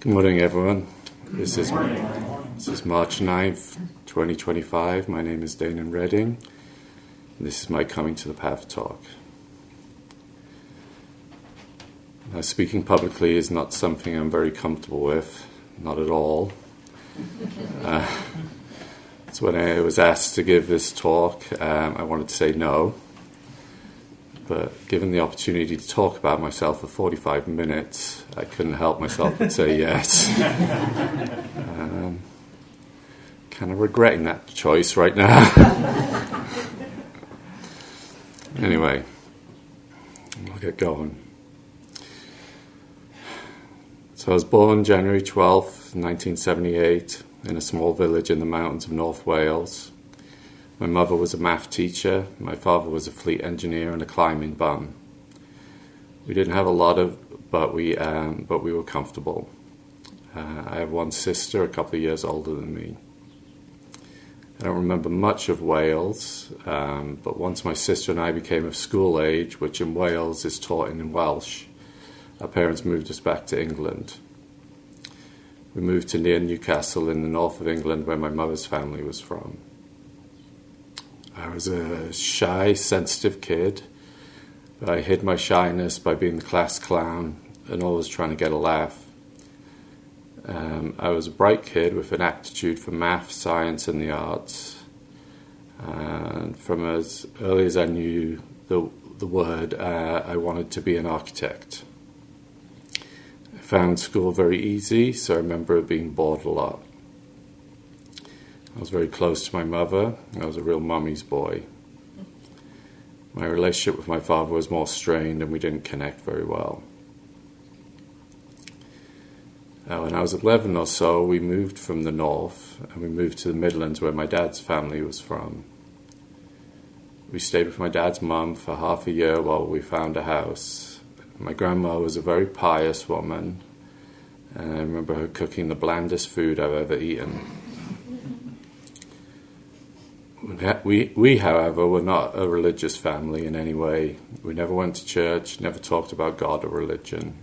Good morning, everyone. This is March 9th, 2025. My name is Danan Redding. This is my Coming to the Path talk. Now, speaking publicly is not something I'm very comfortable with, not at all. So when I was asked to give this talk, I wanted to say no. But given the opportunity to talk about myself for 45 minutes, I couldn't help myself but say yes. Kind of regretting that choice right now. Anyway, we'll get going. So I was born January 12th, 1978, in a small village in the mountains of North Wales. My mother was a math teacher, my father was a fleet engineer and a climbing bum. We didn't have a lot but we were comfortable. I have one sister, a couple of years older than me. I don't remember much of Wales, but once my sister and I became of school age, which in Wales is taught in Welsh, our parents moved us back to England. We moved to near Newcastle in the north of England, where my mother's family was from. I was a shy, sensitive kid, but I hid my shyness by being the class clown and always trying to get a laugh. I was a bright kid with an aptitude for math, science, and the arts. And from as early as I knew the word, I wanted to be an architect. I found school very easy, so I remember being bored a lot. I was very close to my mother. I was a real mummy's boy. My relationship with my father was more strained and we didn't connect very well. When I was 11 or so, we moved from the north and we moved to the Midlands where my dad's family was from. We stayed with my dad's mum for half a year while we found a house. My grandma was a very pious woman and I remember her cooking the blandest food I've ever eaten. We, however, were not a religious family in any way. We never went to church, never talked about God or religion.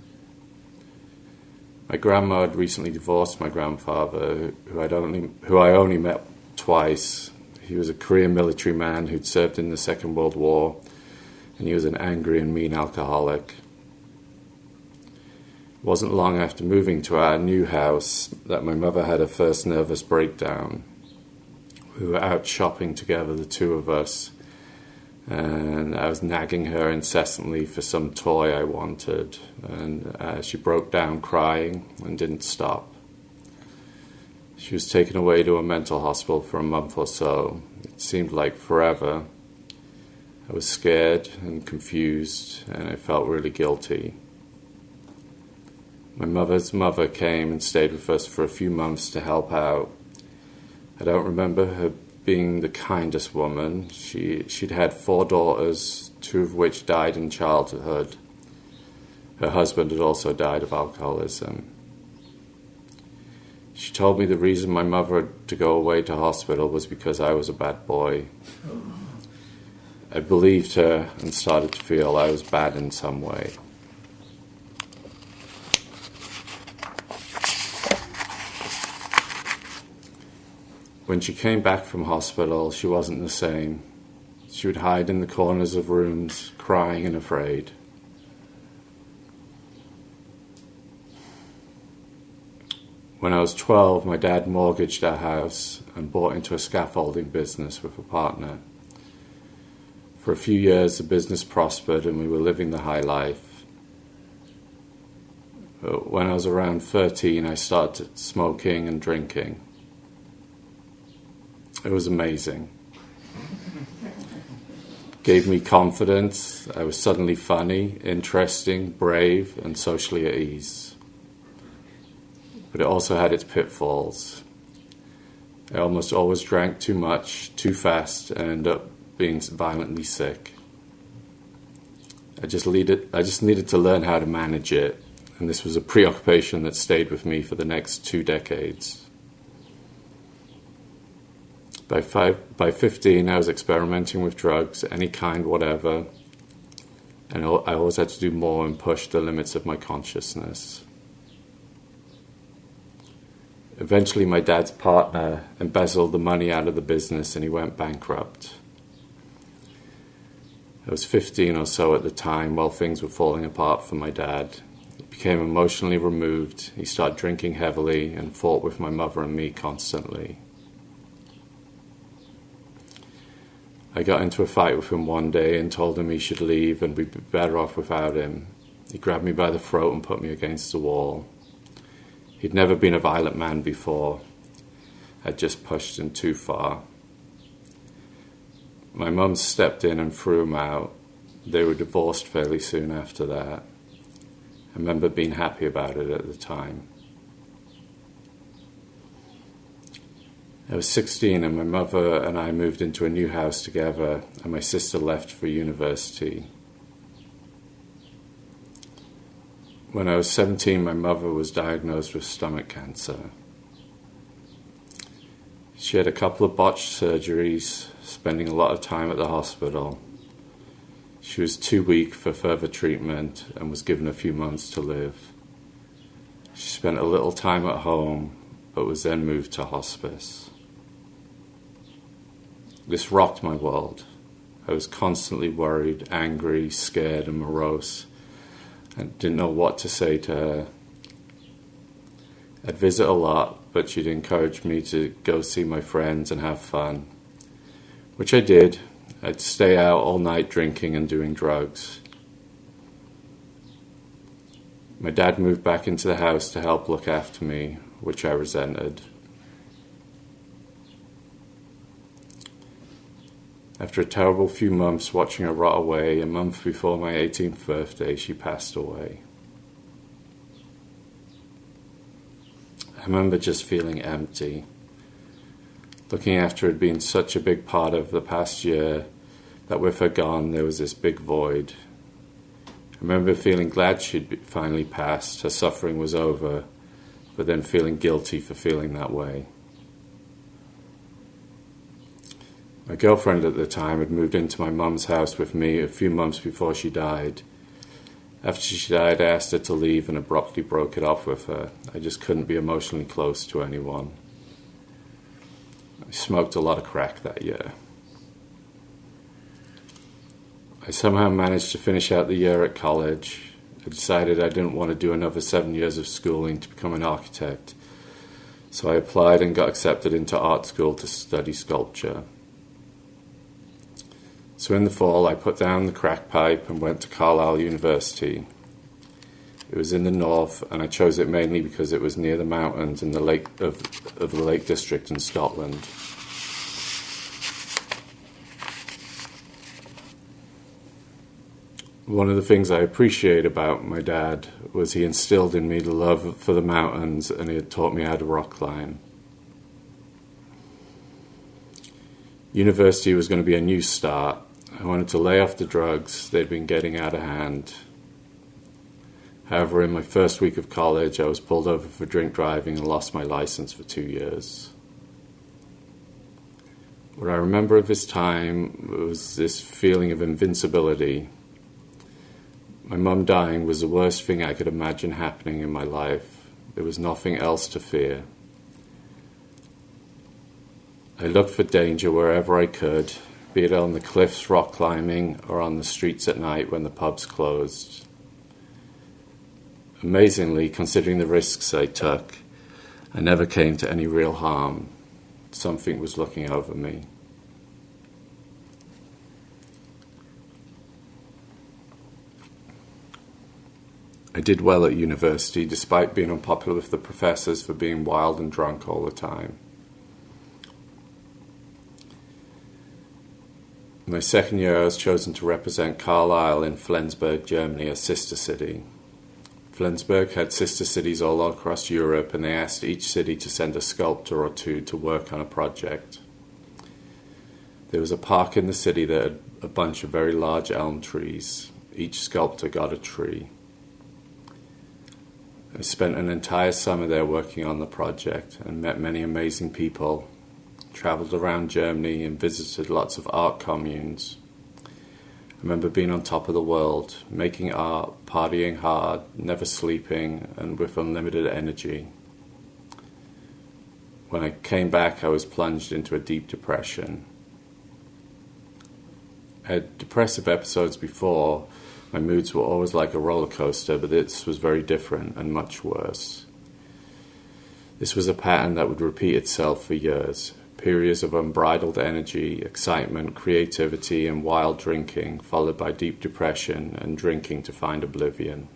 My grandma had recently divorced my grandfather, who I only met twice. He was a Korean military man who'd served in the Second World War, and he was an angry and mean alcoholic. It wasn't long after moving to our new house that my mother had her first nervous breakdown. We were out shopping together, the two of us, and I was nagging her incessantly for some toy I wanted, and she broke down crying and didn't stop. She was taken away to a mental hospital for a month or so. It seemed like forever. I was scared and confused, and I felt really guilty. My mother's mother came and stayed with us for a few months to help out. I don't remember her being the kindest woman. She'd had 4 daughters, 2 of which died in childhood. Her husband had also died of alcoholism. She told me the reason my mother had to go away to hospital was because I was a bad boy. I believed her and started to feel I was bad in some way. When she came back from hospital, she wasn't the same. She would hide in the corners of rooms, crying and afraid. When I was 12, my dad mortgaged our house and bought into a scaffolding business with a partner. For a few years, the business prospered and we were living the high life. But when I was around 13, I started smoking and drinking. It was amazing. Gave me confidence. I was suddenly funny, interesting, brave, and socially at ease. But it also had its pitfalls. I almost always drank too much, too fast, and ended up being violently sick. I just needed to learn how to manage it, and this was a preoccupation that stayed with me for the next 2 decades. By 15, I was experimenting with drugs, any kind, whatever, and I always had to do more and push the limits of my consciousness. Eventually, my dad's partner embezzled the money out of the business and he went bankrupt. I was 15 or so at the time while things were falling apart for my dad. He became emotionally removed. He started drinking heavily and fought with my mother and me constantly. I got into a fight with him one day and told him he should leave and we'd be better off without him. He grabbed me by the throat and put me against the wall. He'd never been a violent man before. I'd just pushed him too far. My mum stepped in and threw him out. They were divorced fairly soon after that. I remember being happy about it at the time. I was 16 and my mother and I moved into a new house together and my sister left for university. When I was 17, my mother was diagnosed with stomach cancer. She had a couple of botched surgeries, spending a lot of time at the hospital. She was too weak for further treatment and was given a few months to live. She spent a little time at home, but was then moved to hospice. This rocked my world. I was constantly worried, angry, scared, and morose. I didn't know what to say to her. I'd visit a lot, but she'd encourage me to go see my friends and have fun, which I did. I'd stay out all night drinking and doing drugs. My dad moved back into the house to help look after me, which I resented. After a terrible few months watching her rot away, a month before my 18th birthday, she passed away. I remember just feeling empty. Looking after her had been such a big part of the past year that with her gone, there was this big void. I remember feeling glad she'd finally passed, her suffering was over, but then feeling guilty for feeling that way. My girlfriend at the time had moved into my mum's house with me a few months before she died. After she died, I asked her to leave and abruptly broke it off with her. I just couldn't be emotionally close to anyone. I smoked a lot of crack that year. I somehow managed to finish out the year at college. I decided I didn't want to do another 7 years of schooling to become an architect. So I applied and got accepted into art school to study sculpture. So in the fall, I put down the crack pipe and went to Carlisle University. It was in the north, and I chose it mainly because it was near the mountains and the lake of the Lake District in Scotland. One of the things I appreciate about my dad was he instilled in me the love for the mountains, and he had taught me how to rock climb. University was going to be a new start. I wanted to lay off the drugs. They'd been getting out of hand. However, in my first week of college, I was pulled over for drink driving and lost my license for 2 years. What I remember of this time was this feeling of invincibility. My mum dying was the worst thing I could imagine happening in my life. There was nothing else to fear. I looked for danger wherever I could, be it on the cliffs rock climbing or on the streets at night when the pubs closed. Amazingly, considering the risks I took, I never came to any real harm. Something was looking over me. I did well at university, despite being unpopular with the professors for being wild and drunk all the time. In my second year, I was chosen to represent Carlisle in Flensburg, Germany, a sister city. Flensburg had sister cities all across Europe, and they asked each city to send a sculptor or two to work on a project. There was a park in the city that had a bunch of very large elm trees. Each sculptor got a tree. I spent an entire summer there working on the project and met many amazing people, traveled around Germany and visited lots of art communes. I remember being on top of the world, making art, partying hard, never sleeping, and with unlimited energy. When I came back, I was plunged into a deep depression. I had depressive episodes before. My moods were always like a roller coaster, but this was very different and much worse. This was a pattern that would repeat itself for years. Periods of unbridled energy, excitement, creativity, and wild drinking, followed by deep depression and drinking to find oblivion.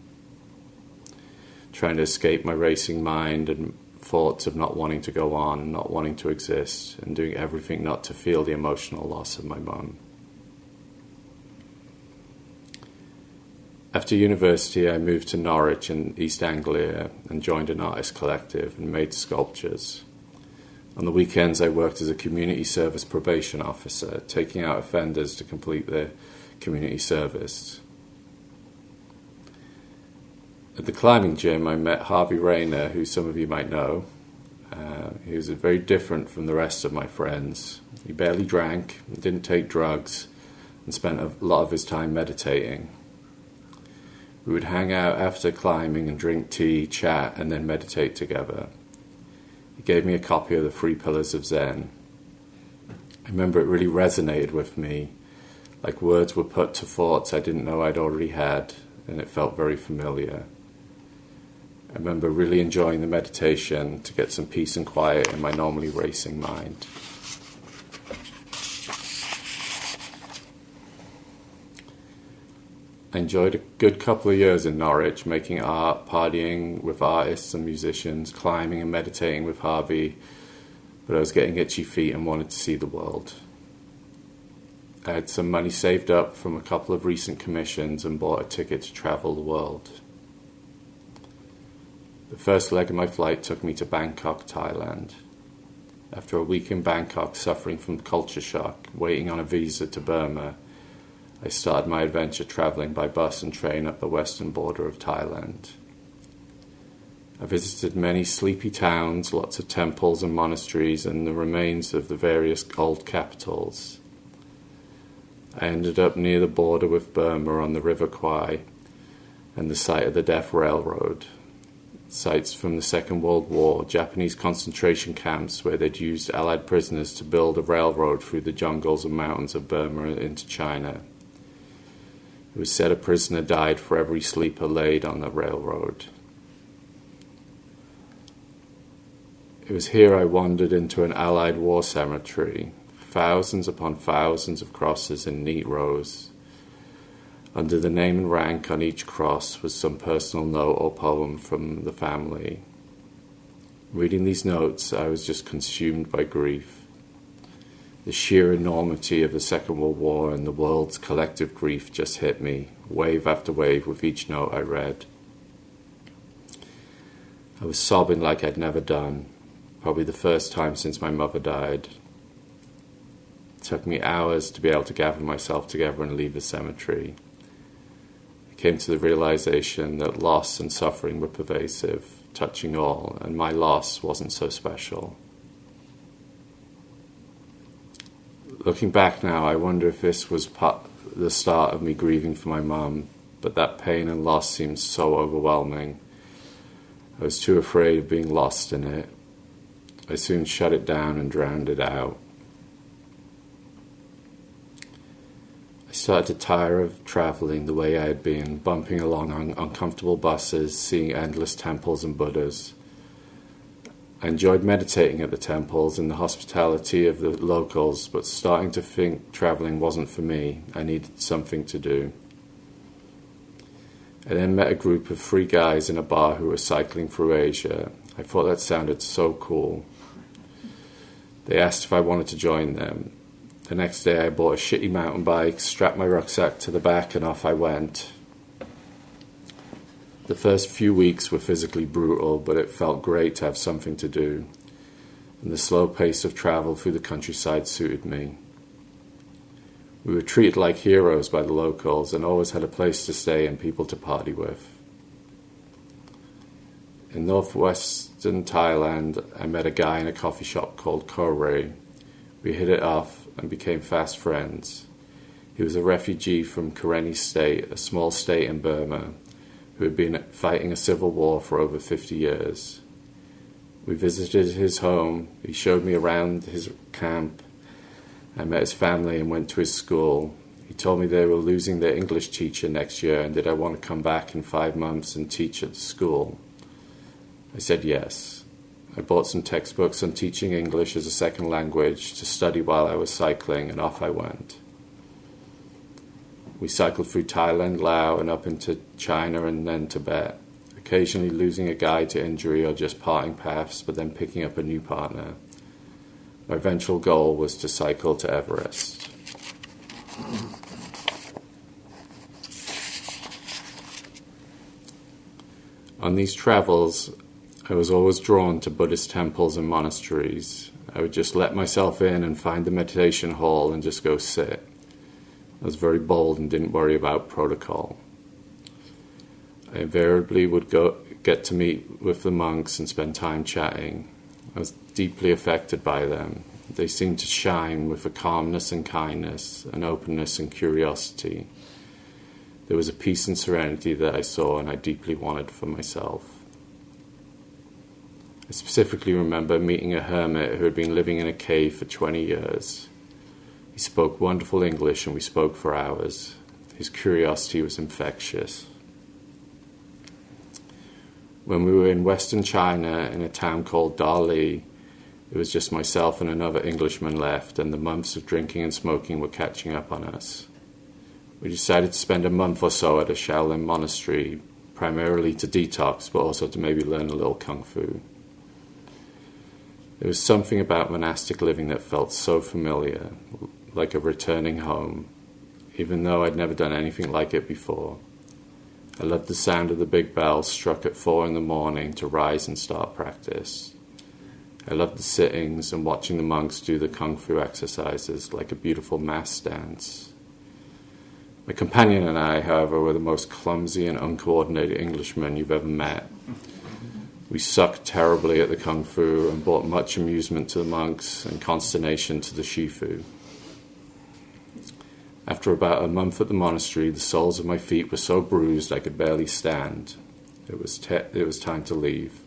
Trying to escape my racing mind and thoughts of not wanting to go on, not wanting to exist, and doing everything not to feel the emotional loss of my mum. After university, I moved to Norwich in East Anglia and joined an artist collective and made sculptures. On the weekends, I worked as a community service probation officer, taking out offenders to complete their community service. At the climbing gym, I met Harvey Rayner, who some of you might know. He was very different from the rest of my friends. He barely drank, didn't take drugs, and spent a lot of his time meditating. We would hang out after climbing and drink tea, chat, and then meditate together. He gave me a copy of the 3 Pillars of Zen. I remember it really resonated with me, like words were put to thoughts I didn't know I'd already had, and it felt very familiar. I remember really enjoying the meditation to get some peace and quiet in my normally racing mind. I enjoyed a good couple of years in Norwich, making art, partying with artists and musicians, climbing and meditating with Harvey, but I was getting itchy feet and wanted to see the world. I had some money saved up from a couple of recent commissions and bought a ticket to travel the world. The first leg of my flight took me to Bangkok, Thailand. After a week in Bangkok, suffering from culture shock, waiting on a visa to Burma, I started my adventure traveling by bus and train up the western border of Thailand. I visited many sleepy towns, lots of temples and monasteries, and the remains of the various old capitals. I ended up near the border with Burma on the River Kwai and the site of the Death Railroad. Sites from the Second World War, Japanese concentration camps where they'd used Allied prisoners to build a railroad through the jungles and mountains of Burma into China. It was said a prisoner died for every sleeper laid on the railroad. It was here I wandered into an Allied war cemetery, thousands upon thousands of crosses in neat rows. Under the name and rank on each cross was some personal note or poem from the family. Reading these notes, I was just consumed by grief. The sheer enormity of the Second World War and the world's collective grief just hit me, wave after wave, with each note I read. I was sobbing like I'd never done, probably the first time since my mother died. It took me hours to be able to gather myself together and leave the cemetery. I came to the realization that loss and suffering were pervasive, touching all, and my loss wasn't so special. Looking back now, I wonder if this was the start of me grieving for my mum, but that pain and loss seemed so overwhelming. I was too afraid of being lost in it. I soon shut it down and drowned it out. I started to tire of traveling the way I had been, bumping along on uncomfortable buses, seeing endless temples and Buddhas. I enjoyed meditating at the temples and the hospitality of the locals, but starting to think traveling wasn't for me. I needed something to do. I then met a group of 3 guys in a bar who were cycling through Asia. I thought that sounded so cool. They asked if I wanted to join them. The next day I bought a shitty mountain bike, strapped my rucksack to the back, and off I went. The first few weeks were physically brutal, but it felt great to have something to do, and the slow pace of travel through the countryside suited me. We were treated like heroes by the locals and always had a place to stay and people to party with. In northwestern Thailand, I met a guy in a coffee shop called Koray. We hit it off and became fast friends. He was a refugee from Karenni State, a small state in Burma, who had been fighting a civil war for over 50 years. We visited his home. He showed me around his camp. I met his family and went to his school. He told me they were losing their English teacher next year and did I want to come back in 5 months and teach at the school. I said yes. I bought some textbooks on teaching English as a second language to study while I was cycling, and off I went. We cycled through Thailand, Laos, and up into China and then Tibet, occasionally losing a guide to injury or just parting paths, but then picking up a new partner. My eventual goal was to cycle to Everest. On these travels, I was always drawn to Buddhist temples and monasteries. I would just let myself in and find the meditation hall and just go sit. I was very bold and didn't worry about protocol. I invariably would get to meet with the monks and spend time chatting. I was deeply affected by them. They seemed to shine with a calmness and kindness, an openness and curiosity. There was a peace and serenity that I saw and I deeply wanted for myself. I specifically remember meeting a hermit who had been living in a cave for 20 years. He spoke wonderful English and we spoke for hours. His curiosity was infectious. When we were in Western China in a town called Dali, it was just myself and another Englishman left, and the months of drinking and smoking were catching up on us. We decided to spend a month or so at a Shaolin monastery, primarily to detox, but also to maybe learn a little kung fu. There was something about monastic living that felt so familiar, like a returning home, even though I'd never done anything like it before. I loved the sound of the big bells struck at 4 a.m. to rise and start practice. I loved the sittings and watching the monks do the kung fu exercises like a beautiful mass dance. My companion and I, however, were the most clumsy and uncoordinated Englishmen you've ever met. We sucked terribly at the kung fu and brought much amusement to the monks and consternation to the shifu. After about a month at the monastery, the soles of my feet were so bruised I could barely stand. It was time to leave.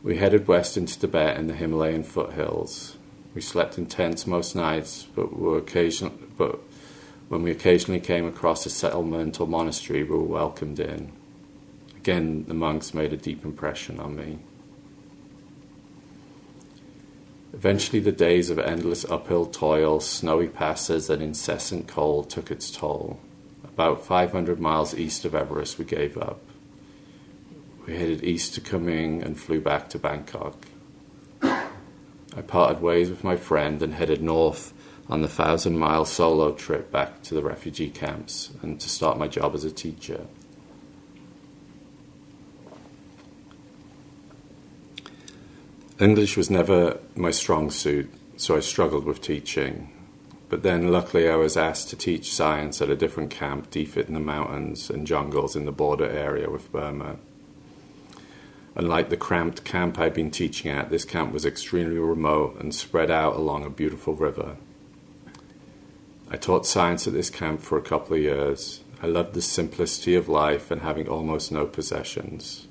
We headed west into Tibet and the Himalayan foothills. We slept in tents most nights, but when we occasionally came across a settlement or monastery, we were welcomed in. Again, the monks made a deep impression on me. Eventually, the days of endless uphill toil, snowy passes, and incessant cold took its toll. About 500 miles east of Everest, we gave up. We headed east to Kunming and flew back to Bangkok. I parted ways with my friend and headed north on the 1,000-mile solo trip back to the refugee camps and to start my job as a teacher. English was never my strong suit, so I struggled with teaching. But then, luckily, I was asked to teach science at a different camp deep in the mountains and jungles in the border area with Burma. Unlike the cramped camp I'd been teaching at, this camp was extremely remote and spread out along a beautiful river. I taught science at this camp for a couple of years. I loved the simplicity of life and having almost no possessions.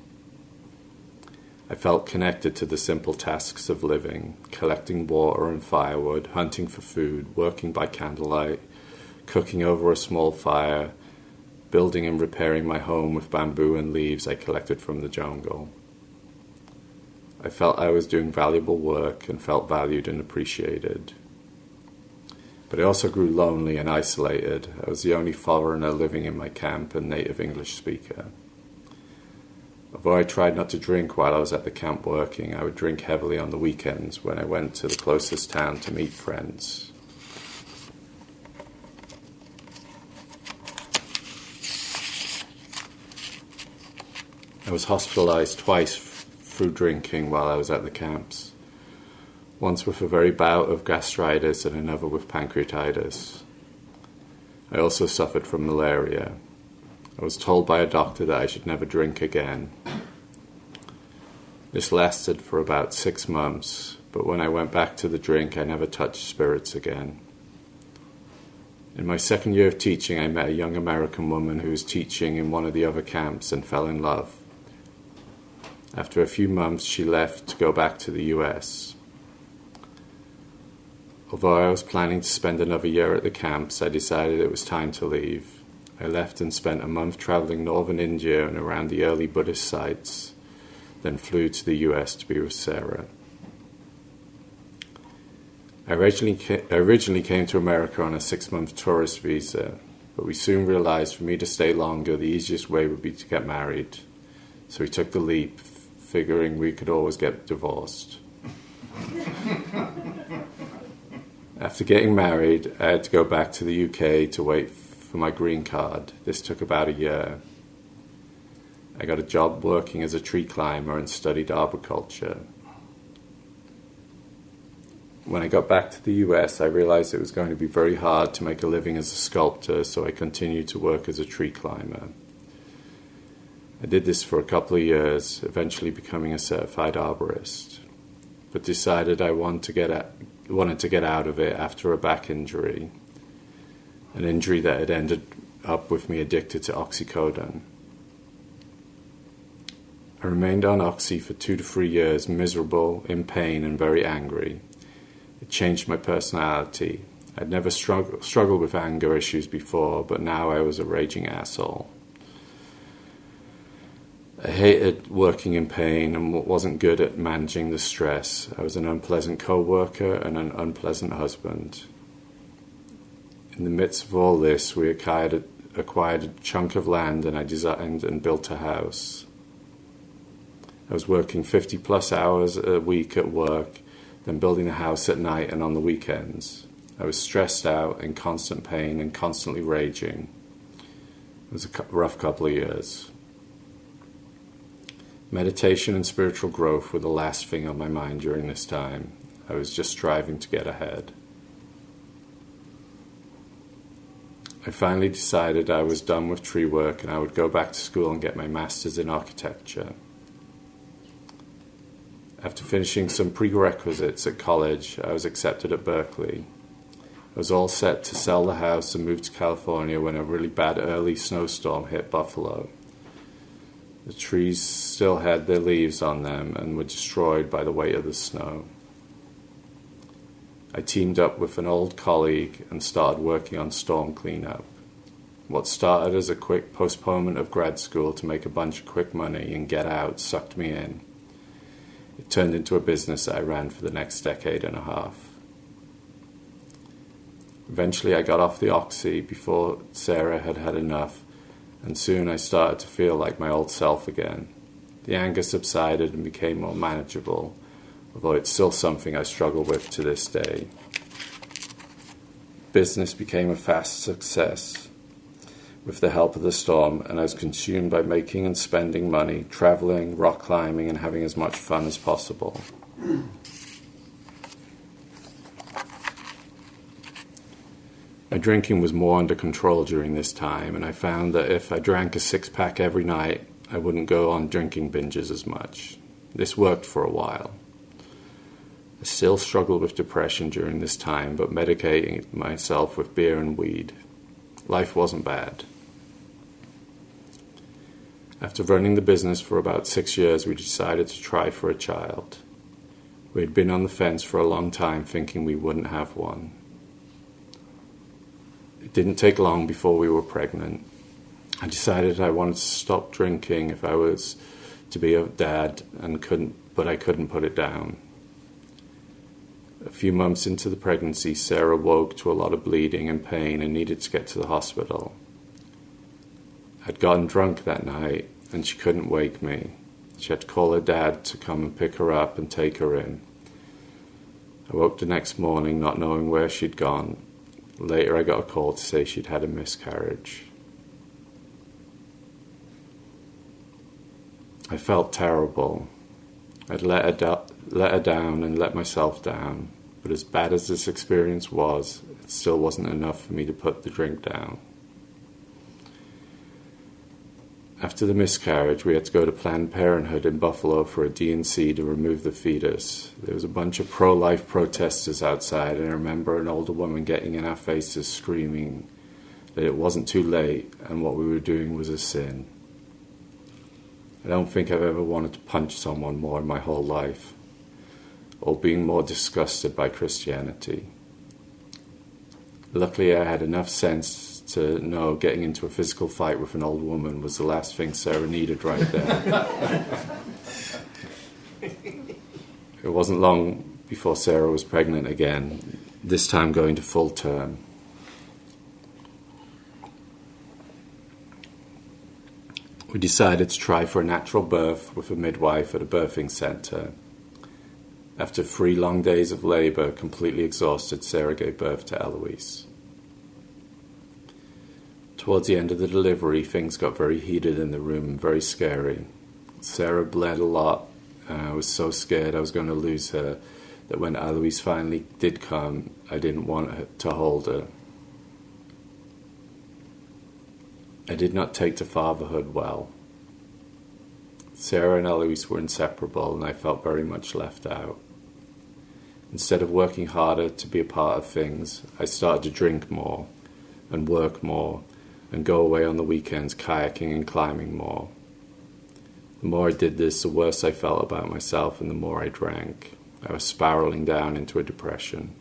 I felt connected to the simple tasks of living, collecting water and firewood, hunting for food, working by candlelight, cooking over a small fire, building and repairing my home with bamboo and leaves I collected from the jungle. I felt I was doing valuable work and felt valued and appreciated. But I also grew lonely and isolated. I was the only foreigner living in my camp and native English speaker. Although I tried not to drink while I was at the camp working, I would drink heavily on the weekends when I went to the closest town to meet friends. I was hospitalized twice through drinking while I was at the camps, once with a very bout of gastritis and another with pancreatitis. I also suffered from malaria. I was told by a doctor that I should never drink again. This lasted for about 6 months, but when I went back to the drink, I never touched spirits again. In my second year of teaching, I met a young American woman who was teaching in one of the other camps and fell in love. After a few months, she left to go back to the US. Although I was planning to spend another year at the camps, I decided it was time to leave. I left and spent a month traveling northern India and around the early Buddhist sites, then flew to the US to be with Sarah. I originally came to America on a 6-month tourist visa, but we soon realized for me to stay longer, the easiest way would be to get married. So we took the leap, figuring we could always get divorced. After getting married, I had to go back to the UK to wait for my green card. This took about a year. I got a job working as a tree climber and studied arboriculture. When I got back to the US, I realized it was going to be very hard to make a living as a sculptor, so I continued to work as a tree climber. I did this for a couple of years, eventually becoming a certified arborist, but decided I wanted to get out of it after a back injury, an injury that had ended up with me addicted to oxycodone. I remained on Oxy for 2 to 3 years, miserable, in pain, and very angry. It changed my personality. I'd never struggled with anger issues before, but now I was a raging asshole. I hated working in pain and wasn't good at managing the stress. I was an unpleasant co-worker and an unpleasant husband. In the midst of all this, we acquired a chunk of land, and I designed and built a house. I was working 50-plus hours a week at work, then building the house at night and on the weekends. I was stressed out, in constant pain, and constantly raging. It was a rough couple of years. Meditation and spiritual growth were the last thing on my mind during this time. I was just striving to get ahead. I finally decided I was done with tree work and I would go back to school and get my master's in architecture. After finishing some prerequisites at college, I was accepted at Berkeley. I was all set to sell the house and move to California when a really bad early snowstorm hit Buffalo. The trees still had their leaves on them and were destroyed by the weight of the snow. I teamed up with an old colleague and started working on storm cleanup. What started as a quick postponement of grad school to make a bunch of quick money and get out sucked me in. It turned into a business that I ran for the next decade and a half. Eventually I got off the Oxy before Sarah had had enough, and soon I started to feel like my old self again. The anger subsided and became more manageable, although it's still something I struggle with to this day. Business became a fast success with the help of the storm, and I was consumed by making and spending money, traveling, rock climbing, and having as much fun as possible. My drinking was more under control during this time, and I found that if I drank a 6-pack every night, I wouldn't go on drinking binges as much. This worked for a while. I still struggled with depression during this time, but medicating myself with beer and weed. Life wasn't bad. After running the business for about 6 years, we decided to try for a child. We had been on the fence for a long time, thinking we wouldn't have one. It didn't take long before we were pregnant. I decided I wanted to stop drinking if I was to be a dad, but I couldn't put it down. A few months into the pregnancy, Sarah woke to a lot of bleeding and pain and needed to get to the hospital. I'd gotten drunk that night, and she couldn't wake me. She had to call her dad to come and pick her up and take her in. I woke the next morning not knowing where she'd gone. Later I got a call to say she'd had a miscarriage. I felt terrible. I'd let her down and let myself down, but as bad as this experience was, it still wasn't enough for me to put the drink down. After the miscarriage, we had to go to Planned Parenthood in Buffalo for a D&C to remove the fetus. There was a bunch of pro-life protesters outside, and I remember an older woman getting in our faces screaming that it wasn't too late and what we were doing was a sin. I don't think I've ever wanted to punch someone more in my whole life, or been more disgusted by Christianity. Luckily, I had enough sense to know getting into a physical fight with an old woman was the last thing Sarah needed right there. It wasn't long before Sarah was pregnant again, this time going to full term. We decided to try for a natural birth with a midwife at a birthing centre. After 3 long days of labour, completely exhausted, Sarah gave birth to Eloise. Towards the end of the delivery, things got very heated in the room and very scary. Sarah bled a lot, and I was so scared I was going to lose her that when Eloise finally did come, I didn't want to hold her. I did not take to fatherhood well. Sarah and Eloise were inseparable, and I felt very much left out. Instead of working harder to be a part of things, I started to drink more and work more and go away on the weekends kayaking and climbing more. The more I did this, the worse I felt about myself and the more I drank. I was spiraling down into a depression.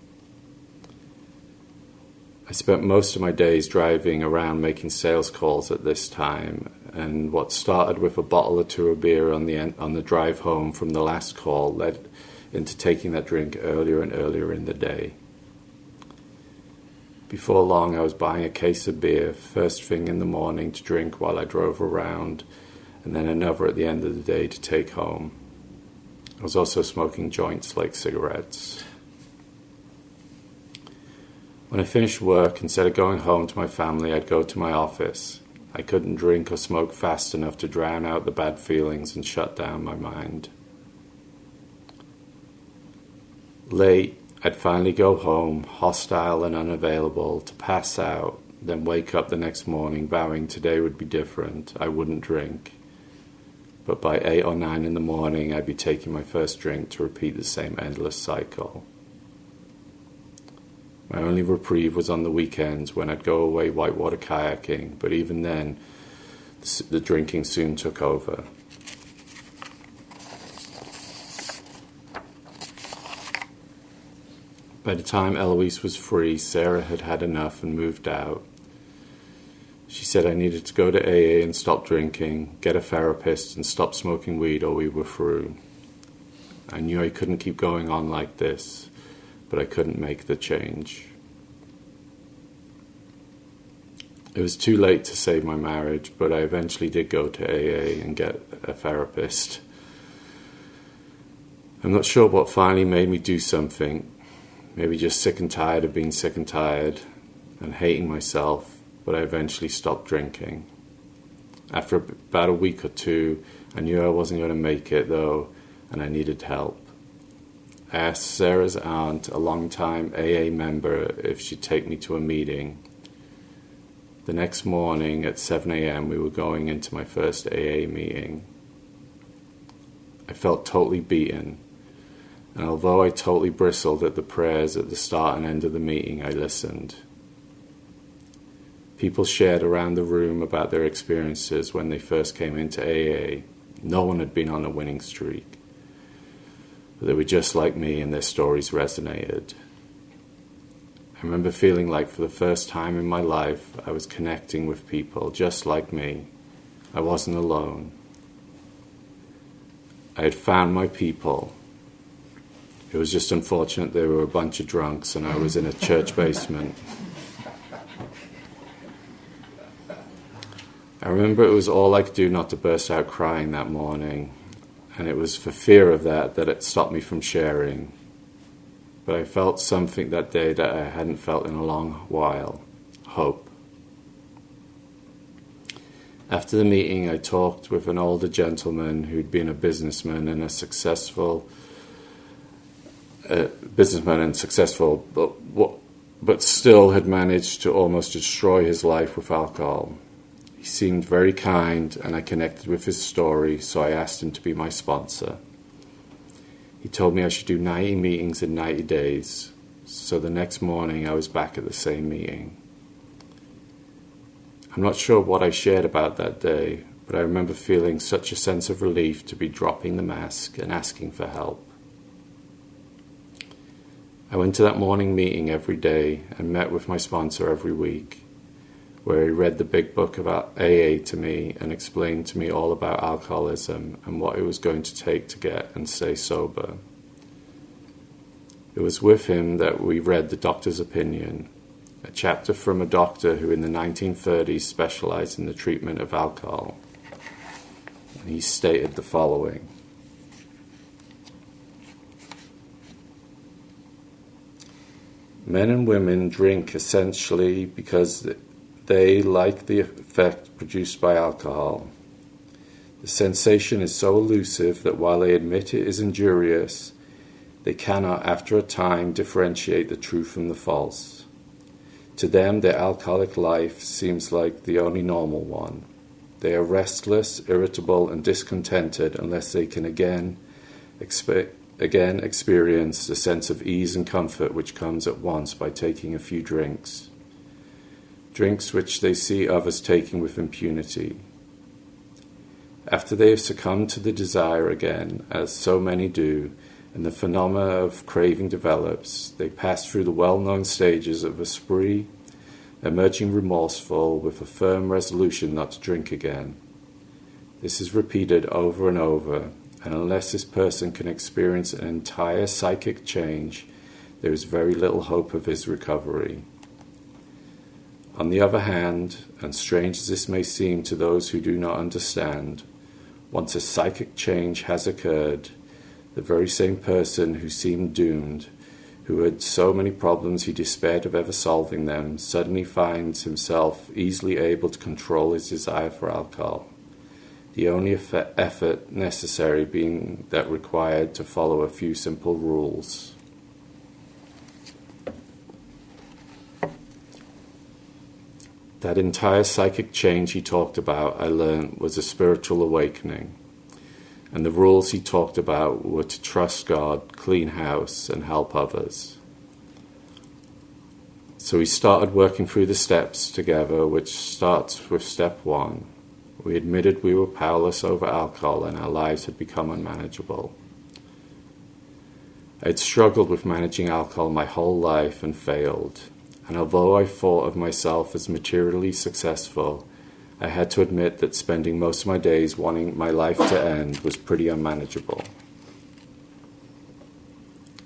I spent most of my days driving around making sales calls at this time, and what started with a bottle or two of beer on the drive home from the last call led into taking that drink earlier and earlier in the day. Before long, I was buying a case of beer first thing in the morning to drink while I drove around, and then another at the end of the day to take home. I was also smoking joints like cigarettes. When I finished work, instead of going home to my family, I'd go to my office. I couldn't drink or smoke fast enough to drown out the bad feelings and shut down my mind. Late, I'd finally go home, hostile and unavailable, to pass out, then wake up the next morning vowing today would be different. I wouldn't drink. But by 8 or 9 in the morning, I'd be taking my first drink to repeat the same endless cycle. My only reprieve was on the weekends when I'd go away whitewater kayaking, but even then, the drinking soon took over. By the time Eloise was free, Sarah had had enough and moved out. She said I needed to go to AA and stop drinking, get a therapist and stop smoking weed or we were through. I knew I couldn't keep going on like this, but I couldn't make the change. It was too late to save my marriage, but I eventually did go to AA and get a therapist. I'm not sure what finally made me do something. Maybe just sick and tired of being sick and tired and hating myself, but I eventually stopped drinking. After about a week or two, I knew I wasn't going to make it, though, and I needed help. I asked Sarah's aunt, a long-time AA member, if she'd take me to a meeting. The next morning at 7 a.m. we were going into my first AA meeting. I felt totally beaten, and although I totally bristled at the prayers at the start and end of the meeting, I listened. People shared around the room about their experiences when they first came into AA. No one had been on a winning streak. But they were just like me and their stories resonated. I remember feeling like for the first time in my life I was connecting with people just like me. I wasn't alone. I had found my people. It was just unfortunate they were a bunch of drunks and I was in a church basement. I remember it was all I could do not to burst out crying that morning, and it was for fear of that it stopped me from sharing. But I felt something that day that I hadn't felt in a long while: hope. After the meeting, I talked with an older gentleman who'd been a businessman and successful, but still had managed to almost destroy his life with alcohol. He seemed very kind, and I connected with his story, so I asked him to be my sponsor. He told me I should do 90 meetings in 90 days, so the next morning I was back at the same meeting. I'm not sure what I shared about that day, but I remember feeling such a sense of relief to be dropping the mask and asking for help. I went to that morning meeting every day and met with my sponsor every week, where he read the big book about AA to me and explained to me all about alcoholism and what it was going to take to get and stay sober. It was with him that we read The Doctor's Opinion, a chapter from a doctor who in the 1930s specialized in the treatment of alcohol. And he stated the following: men and women drink essentially because they like the effect produced by alcohol. The sensation is so elusive that while they admit it is injurious, they cannot, after a time, differentiate the true from the false. To them, their alcoholic life seems like the only normal one. They are restless, irritable, and discontented unless they can again experience the sense of ease and comfort which comes at once by taking a few drinks. Drinks which they see others taking with impunity. After they have succumbed to the desire again, as so many do, and the phenomena of craving develops, they pass through the well-known stages of a spree, emerging remorseful with a firm resolution not to drink again. This is repeated over and over, and unless this person can experience an entire psychic change, there is very little hope of his recovery. On the other hand, and strange as this may seem to those who do not understand, once a psychic change has occurred, the very same person who seemed doomed, who had so many problems he despaired of ever solving them, suddenly finds himself easily able to control his desire for alcohol, the only effort necessary being that required to follow a few simple rules. That entire psychic change he talked about, I learned, was a spiritual awakening. And the rules he talked about were to trust God, clean house, and help others. So we started working through the steps together, which starts with step 1. We admitted we were powerless over alcohol and our lives had become unmanageable. I had struggled with managing alcohol my whole life and failed. And although I thought of myself as materially successful, I had to admit that spending most of my days wanting my life to end was pretty unmanageable.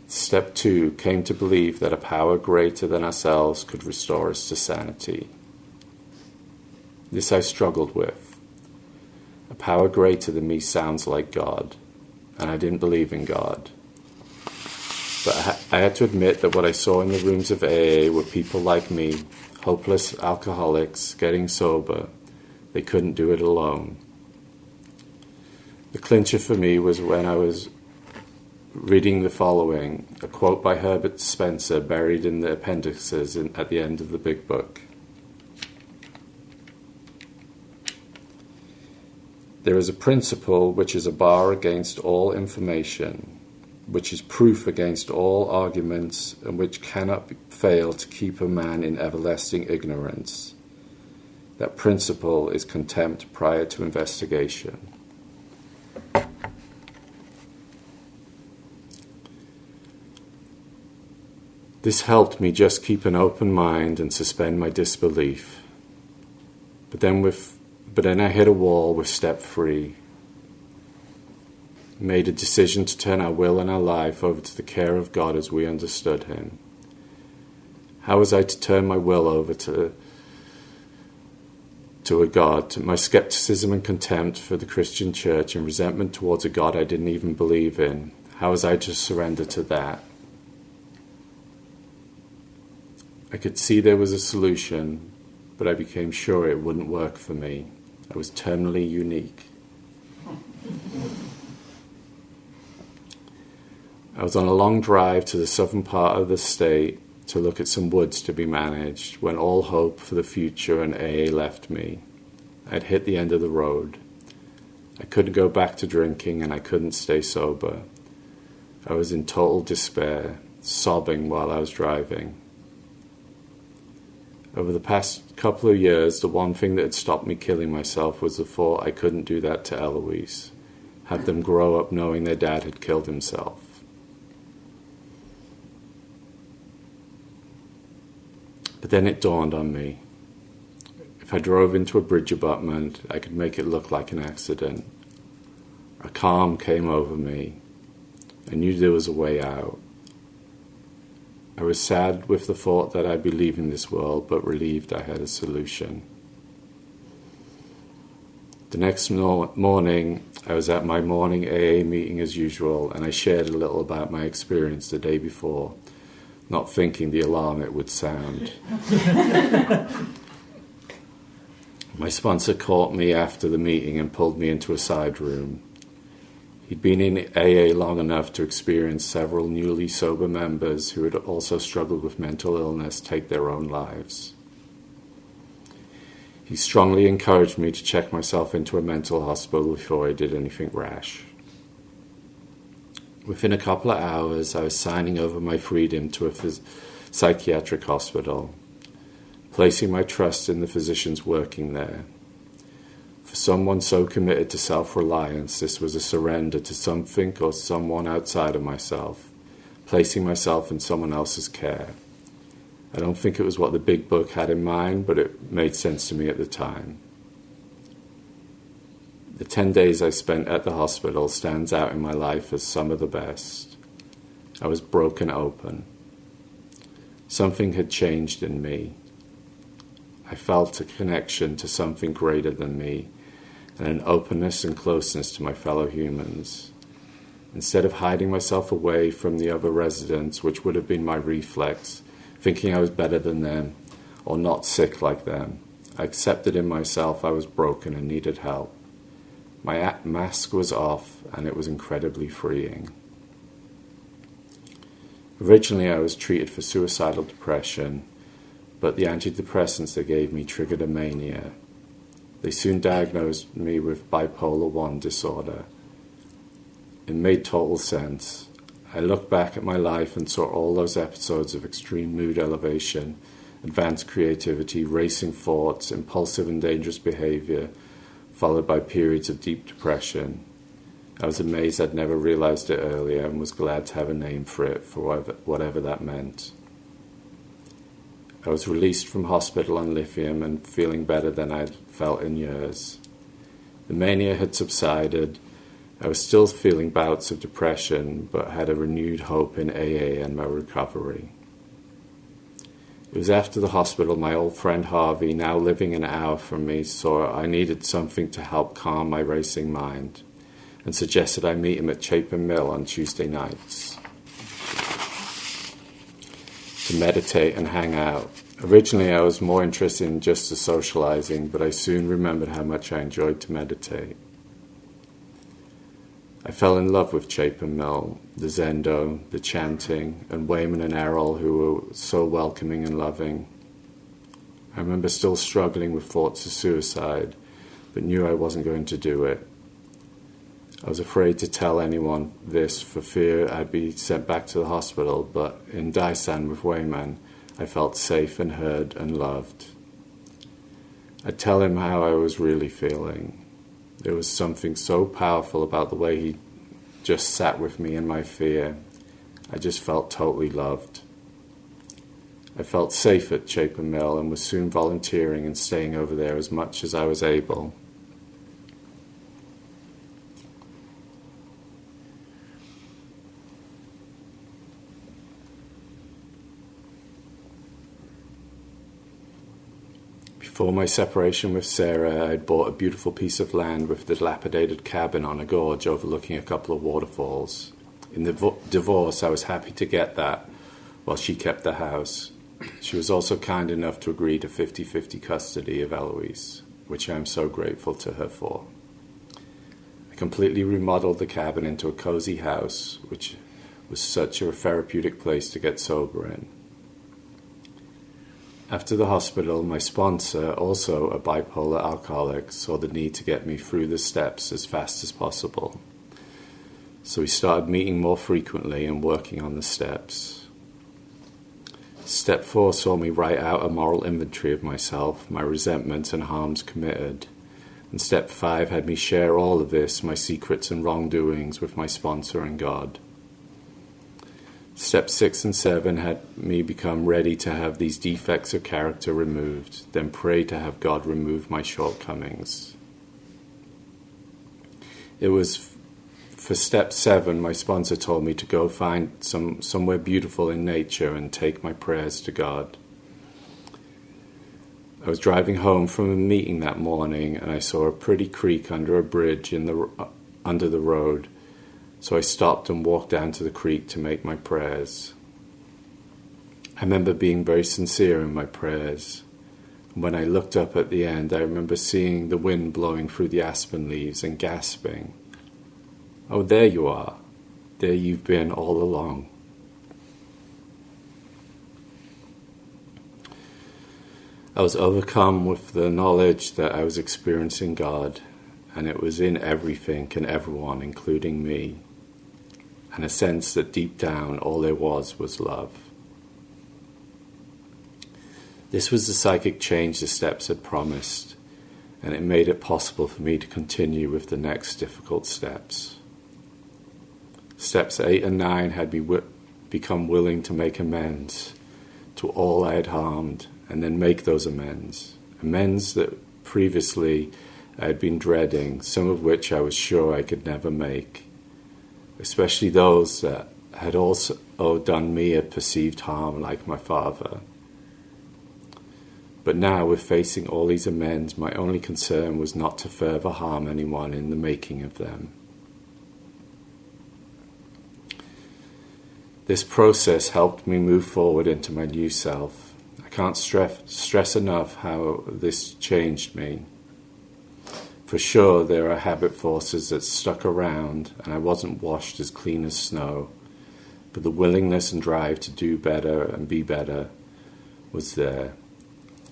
Step 2 came to believe that a power greater than ourselves could restore us to sanity. This I struggled with. A power greater than me sounds like God, and I didn't believe in God. But I had to admit that what I saw in the rooms of AA were people like me, hopeless alcoholics, getting sober. They couldn't do it alone. The clincher for me was when I was reading the following, a quote by Herbert Spencer buried in the appendices at the end of the big book. There is a principle which is a bar against all information, which is proof against all arguments, and which cannot fail to keep a man in everlasting ignorance. That principle is contempt prior to investigation. This helped me just keep an open mind and suspend my disbelief. But then I hit a wall with step 3. Made a decision to turn our will and our life over to the care of God as we understood Him. How was I to turn my will over to a God? My skepticism and contempt for the Christian church and resentment towards a God I didn't even believe in. How was I to surrender to that? I could see there was a solution, but I became sure it wouldn't work for me. I was terminally unique. I was on a long drive to the southern part of the state to look at some woods to be managed when all hope for the future and AA left me. I'd hit the end of the road. I couldn't go back to drinking and I couldn't stay sober. I was in total despair, sobbing while I was driving. Over the past couple of years, the one thing that had stopped me killing myself was the thought I couldn't do that to Eloise, have them grow up knowing their dad had killed himself. But then it dawned on me. If I drove into a bridge abutment, I could make it look like an accident. A calm came over me. I knew there was a way out. I was sad with the thought that I'd be leaving this world, but relieved I had a solution. The next morning, I was at my morning AA meeting as usual, and I shared a little about my experience the day before, not thinking the alarm it would sound. My sponsor caught me after the meeting and pulled me into a side room. He'd been in AA long enough to experience several newly sober members who had also struggled with mental illness take their own lives. He strongly encouraged me to check myself into a mental hospital before I did anything rash. Within a couple of hours, I was signing over my freedom to a psychiatric hospital, placing my trust in the physicians working there. For someone so committed to self-reliance, this was a surrender to something or someone outside of myself, placing myself in someone else's care. I don't think it was what the big book had in mind, but it made sense to me at the time. The 10 days I spent at the hospital stands out in my life as some of the best. I was broken open. Something had changed in me. I felt a connection to something greater than me, and an openness and closeness to my fellow humans. Instead of hiding myself away from the other residents, which would have been my reflex, thinking I was better than them, or not sick like them, I accepted in myself I was broken and needed help. My mask was off, and it was incredibly freeing. Originally, I was treated for suicidal depression, but the antidepressants they gave me triggered a mania. They soon diagnosed me with bipolar 1 disorder. It made total sense. I looked back at my life and saw all those episodes of extreme mood elevation, advanced creativity, racing thoughts, impulsive and dangerous behavior, followed by periods of deep depression. I was amazed I'd never realized it earlier and was glad to have a name for it, for whatever that meant. I was released from hospital on lithium and feeling better than I'd felt in years. The mania had subsided. I was still feeling bouts of depression, but had a renewed hope in AA and my recovery. It was after the hospital my old friend Harvey, now living an hour from me, saw I needed something to help calm my racing mind, and suggested I meet him at Chapin Mill on Tuesday nights to meditate and hang out. Originally, I was more interested in just the socializing, but I soon remembered how much I enjoyed to meditate. I fell in love with Chapin Mill, the Zendo, the chanting, and Wayman and Errol, who were so welcoming and loving. I remember still struggling with thoughts of suicide, but knew I wasn't going to do it. I was afraid to tell anyone this for fear I'd be sent back to the hospital, but in Danan with Wayman, I felt safe and heard and loved. I'd tell him how I was really feeling. There was something so powerful about the way he just sat with me in my fear. I just felt totally loved. I felt safe at Chapin Mill and was soon volunteering and staying over there as much as I was able. Before my separation with Sarah, I had bought a beautiful piece of land with a dilapidated cabin on a gorge overlooking a couple of waterfalls. In the divorce, I was happy to get that while she kept the house. She was also kind enough to agree to 50-50 custody of Eloise, which I am so grateful to her for. I completely remodeled the cabin into a cozy house, which was such a therapeutic place to get sober in. After the hospital, my sponsor, also a bipolar alcoholic, saw the need to get me through the steps as fast as possible. So we started meeting more frequently and working on the steps. Step 4 saw me write out a moral inventory of myself, my resentments and harms committed. And Step 5 had me share all of this, my secrets and wrongdoings, with my sponsor and God. Step 6 and 7 had me become ready to have these defects of character removed, then pray to have God remove my shortcomings. It was for Step 7, my sponsor told me to go find somewhere beautiful in nature and take my prayers to God. I was driving home from a meeting that morning and I saw a pretty creek under a bridge under the road. So I stopped and walked down to the creek to make my prayers. I remember being very sincere in my prayers. When I looked up at the end, I remember seeing the wind blowing through the aspen leaves and gasping, "Oh, there you are. There you've been all along." I was overcome with the knowledge that I was experiencing God, and it was in everything and everyone, including me, and a sense that deep down all there was love. This was the psychic change the steps had promised, and it made it possible for me to continue with the next difficult steps. Steps 8 and 9 had me become willing to make amends to all I had harmed, and then make those amends that previously I had been dreading, some of which I was sure I could never make, especially those that had also done me a perceived harm, like my father. But now, with facing all these amends, my only concern was not to further harm anyone in the making of them. This process helped me move forward into my new self. I can't stress enough how this changed me. For sure, there are habit forces that stuck around, and I wasn't washed as clean as snow, but the willingness and drive to do better and be better was there.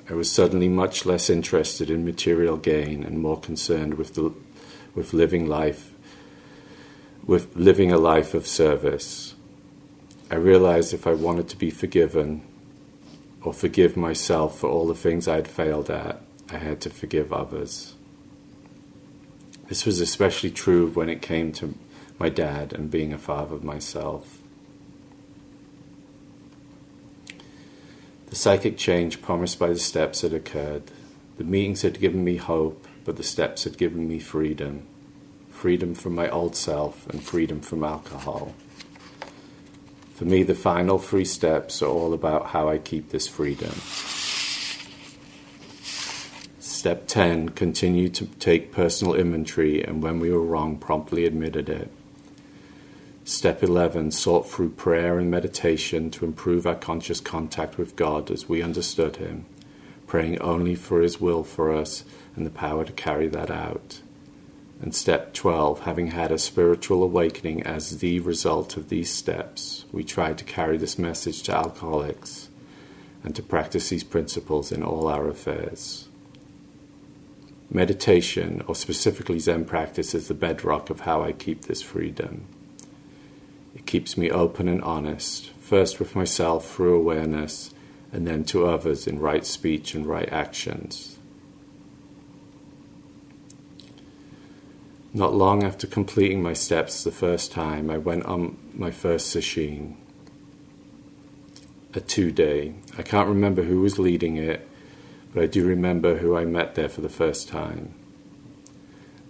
I was suddenly much less interested in material gain and more concerned with living a life of service. I realized if I wanted to be forgiven or forgive myself for all the things I had failed at, I had to forgive others. This was especially true when it came to my dad and being a father myself. The psychic change promised by the steps had occurred. The meetings had given me hope, but the steps had given me freedom. Freedom from my old self and freedom from alcohol. For me, the final 3 steps are all about how I keep this freedom. Step 10, continue to take personal inventory, and when we were wrong, promptly admitted it. Step 11, sought through prayer and meditation to improve our conscious contact with God as we understood Him, praying only for His will for us and the power to carry that out. And step 12, having had a spiritual awakening as the result of these steps, we tried to carry this message to alcoholics and to practice these principles in all our affairs. Meditation, or specifically Zen practice, is the bedrock of how I keep this freedom. It keeps me open and honest, first with myself through awareness, and then to others in right speech and right actions. Not long after completing my steps the first time, I went on my first sesshin, a 2-day. I can't remember who was leading it, but I do remember who I met there for the first time.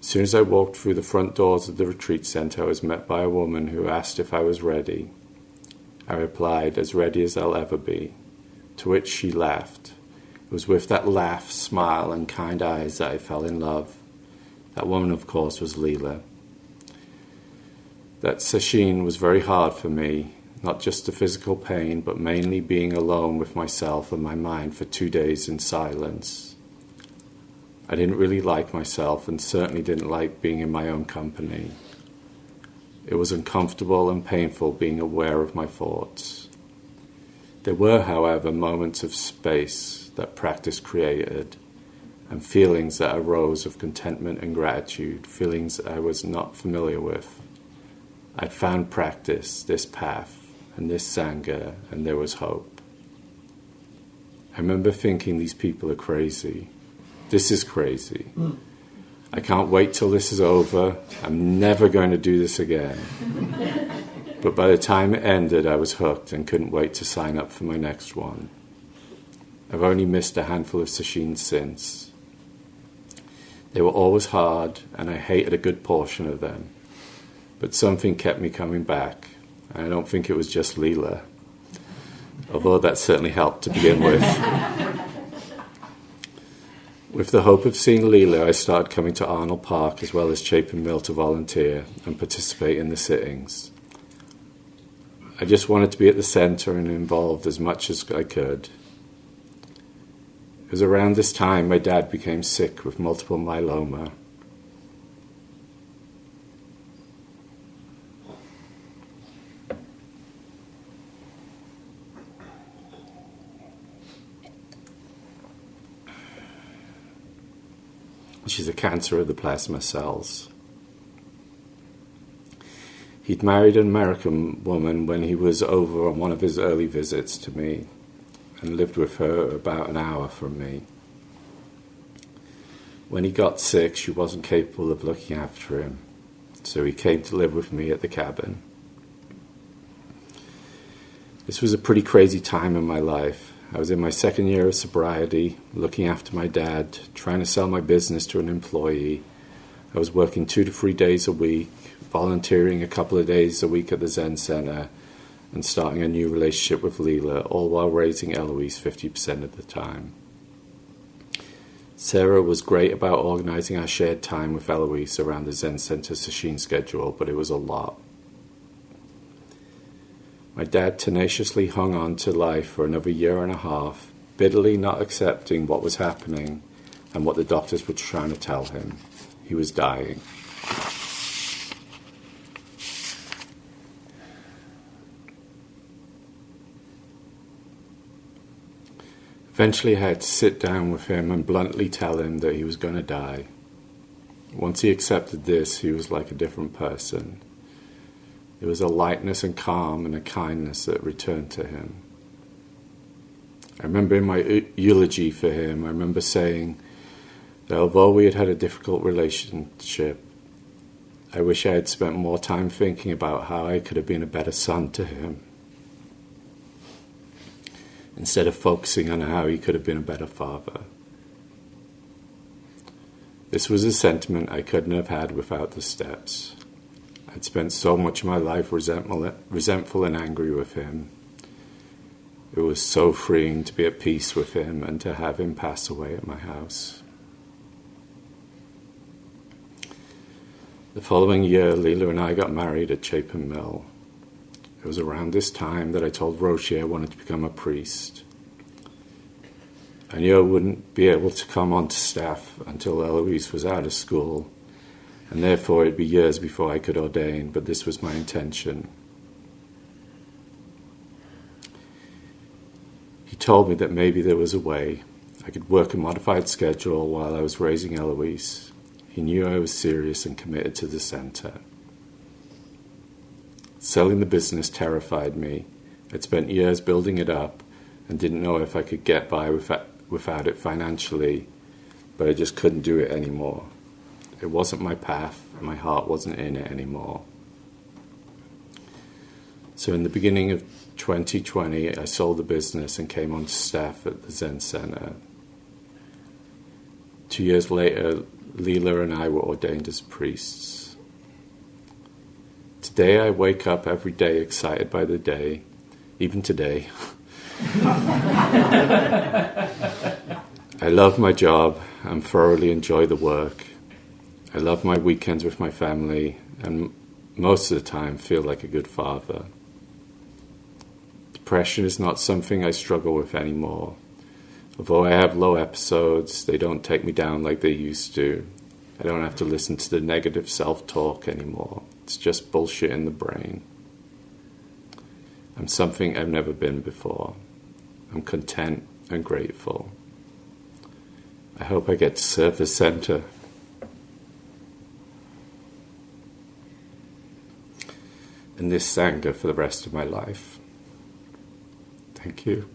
As soon as I walked through the front doors of the retreat center, I was met by a woman who asked if I was ready. I replied, as ready as I'll ever be, to which she laughed. It was with that laugh, smile, and kind eyes that I fell in love. That woman, of course, was Leela. That sesshin was very hard for me, not just the physical pain, but mainly being alone with myself and my mind for 2 days in silence. I didn't really like myself and certainly didn't like being in my own company. It was uncomfortable and painful being aware of my thoughts. There were, however, moments of space that practice created, and feelings that arose of contentment and gratitude, feelings I was not familiar with. I'd found practice, this path, and this Sangha, and there was hope. I remember thinking, these people are crazy. This is crazy. I can't wait till this is over. I'm never going to do this again. But by the time it ended, I was hooked and couldn't wait to sign up for my next one. I've only missed a handful of sessions since. They were always hard, and I hated a good portion of them. But something kept me coming back, and I don't think it was just Leela, although that certainly helped to begin with. With the hope of seeing Leela, I started coming to Arnold Park as well as Chapin Mill to volunteer and participate in the sittings. I just wanted to be at the centre and involved as much as I could. It was around this time my dad became sick with multiple myeloma. Which is a cancer of the plasma cells. He'd married an American woman when he was over on one of his early visits to me and lived with her about an hour from me. When he got sick, she wasn't capable of looking after him, so he came to live with me at the cabin. This was a pretty crazy time in my life. I was in my second year of sobriety, looking after my dad, trying to sell my business to an employee. I was working 2 to 3 days a week, volunteering a couple of days a week at the Zen Center, and starting a new relationship with Leela, all while raising Eloise 50% of the time. Sarah was great about organizing our shared time with Eloise around the Zen Center sesshin schedule, but it was a lot. My dad tenaciously hung on to life for another 1.5 years, bitterly not accepting what was happening and what the doctors were trying to tell him. He was dying. Eventually I had to sit down with him and bluntly tell him that he was going to die. Once he accepted this, he was like a different person. There was a lightness and calm and a kindness that returned to him. I remember in my eulogy for him, I remember saying that although we had had a difficult relationship, I wish I had spent more time thinking about how I could have been a better son to him, instead of focusing on how he could have been a better father. This was a sentiment I couldn't have had without the steps. I'd spent so much of my life resentful and angry with him. It was so freeing to be at peace with him and to have him pass away at my house. The following year, Leela and I got married at Chapin Mill. It was around this time that I told Roshi I wanted to become a priest. I knew I wouldn't be able to come onto staff until Eloise was out of school, and therefore it'd be years before I could ordain, but this was my intention. He told me that maybe there was a way. I could work a modified schedule while I was raising Eloise. He knew I was serious and committed to the center. Selling the business terrified me. I'd spent years building it up and didn't know if I could get by without it financially, but I just couldn't do it anymore. It wasn't my path, and my heart wasn't in it anymore. So in the beginning of 2020, I sold the business and came on staff at the Zen Center. 2 years later, Leela and I were ordained as priests. Today I wake up every day excited by the day, even today. I love my job and thoroughly enjoy the work. I love my weekends with my family and most of the time feel like a good father. Depression is not something I struggle with anymore. Although I have low episodes, they don't take me down like they used to. I don't have to listen to the negative self-talk anymore. It's just bullshit in the brain. I'm something I've never been before. I'm content and grateful. I hope I get to serve the center. And this Sangha for the rest of my life. Thank you.